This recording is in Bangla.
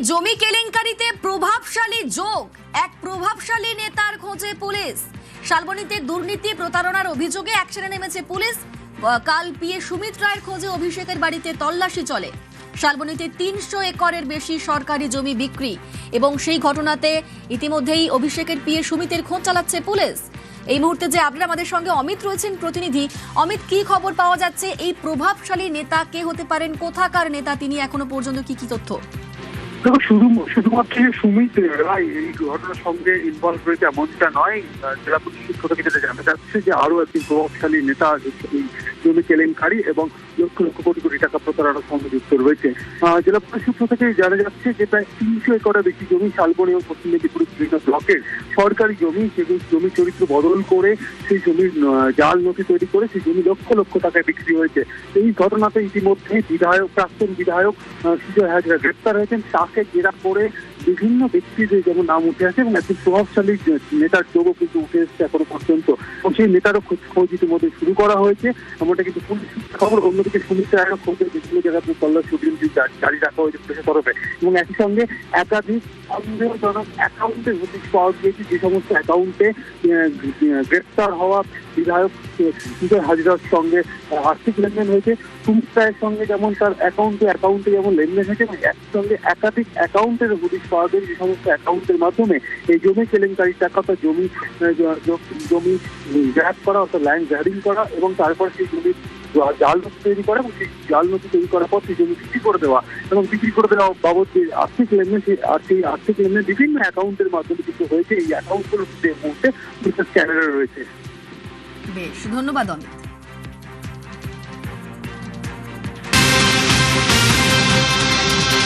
জমি কেলেঙ্কারিতে প্রভাবশালী যোগ, এক প্রভাবশালী নেতার খোঁজে পুলিশ। শালবনীতে দুর্নীতি প্রতারণার অভিযোগে অ্যাকশনে নেমেছে পুলিশ। কাল পিএ সুমিত রায়ের খোঁজে অভিষেকের বাড়িতে তল্লাশি চলে। শালবনীতে ৩০০ একরের বেশি সরকারি জমি বিক্রি এবং সেই ঘটনাতে ইতিমধ্যেই অভিষেকের পিএ সুমিতের খোঁজ চালাচ্ছে পুলিশ। এই মুহূর্তে যে আপডেট আমাদের সঙ্গে অমিত রয়েছেন প্রতিনিধি। অমিত, কি খবর পাওয়া যাচ্ছে? এই প্রভাবশালী নেতা কে হতে পারেন? কোথাকার নেতা তিনি? এখনো পর্যন্ত কি কি তথ্য? দেখো, শুধুমাত্র সুমিত রায় এই ঘটনার সঙ্গে ইনভলভ রয়েছে এমনটা নয়। জেলা পুলিশ সূত্র থেকে যেটা জানা যাচ্ছে যে আরো একটি প্রভাবশালী নেতা এই জমি কেলেঙ্কারি এবং লক্ষ লক্ষ কোটি কোটি টাকা প্রতারণার সঙ্গে যুক্ত রয়েছে। জেলা পুলিশ সূত্র থেকে জানা যাচ্ছে যে প্রায় ৩০০ একরের বেশি জমি শালবনী এবং পশ্চিম মেদিনীপুরের বিভিন্ন ব্লকের সরকারি জমি, সেগুলো জমি চরিত্র বদল করে সেই জমির জাল নথি তৈরি করে সেই জমি লক্ষ লক্ষ টাকায় বিক্রি হয়েছে। এই ঘটনাতে ইতিমধ্যে প্রাক্তন বিধায়ক সুজয় হাজরা গ্রেপ্তার হয়েছেন। তাকে জেরা করে বিভিন্ন ব্যক্তিদের যেমন নাম উঠে আসে এবং একটি প্রভাবশালী নেতার যোগও কিন্তু উঠে এসেছে এখনো পর্যন্ত, এবং সেই নেতারও খোঁজ ইতিমধ্যে শুরু করা হয়েছে এমনটা কিন্তু পুলিশ খবর। অন্যদিকে সুমিত রায়ের খোঁজে বিভিন্ন জায়গাতে তল্লাশি জারি রাখা হয়েছে পুলিশের তরফে, এবং একই সঙ্গে একাধিক সন্দেহজনক অ্যাকাউন্টের হদিশ পাওয়া গিয়েছে, যে সমস্ত অ্যাকাউন্টে গ্রেপ্তার হওয়া বিধায়ক সুজয় হাজরার সঙ্গে আর্থিক লেনদেন হয়েছে। সুমিত রায়ের সঙ্গে যেমন তার অ্যাকাউন্টে যেমন লেনদেন হয়েছে, এবং একই সঙ্গে একাধিক অ্যাকাউন্টের হদিশ পাওয়া গেছে, যে সমস্ত অ্যাকাউন্টের মাধ্যমে এই জমি কেলেঙ্কারি টাকা বা জমি গ্র্যাব করা, অর্থাৎ ল্যান্ড গ্র্যাবিং করা এবং তারপর সেই জমি জাল নথি তৈরি করা এবং সেই জাল নথি তৈরি করার পর সেই জমি বিক্রি করে দেওয়া এবং বিক্রি করে দেওয়া বাবদ যে আর্থিক লেনদেন, সেই আর্থিক লেনদেন বিভিন্ন অ্যাকাউন্টের মাধ্যমে কিন্তু হয়েছে। এই অ্যাকাউন্টগুলো মুহূর্তে ক্যামেরা রয়েছে। বেশ, ধন্যবাদ অমিত।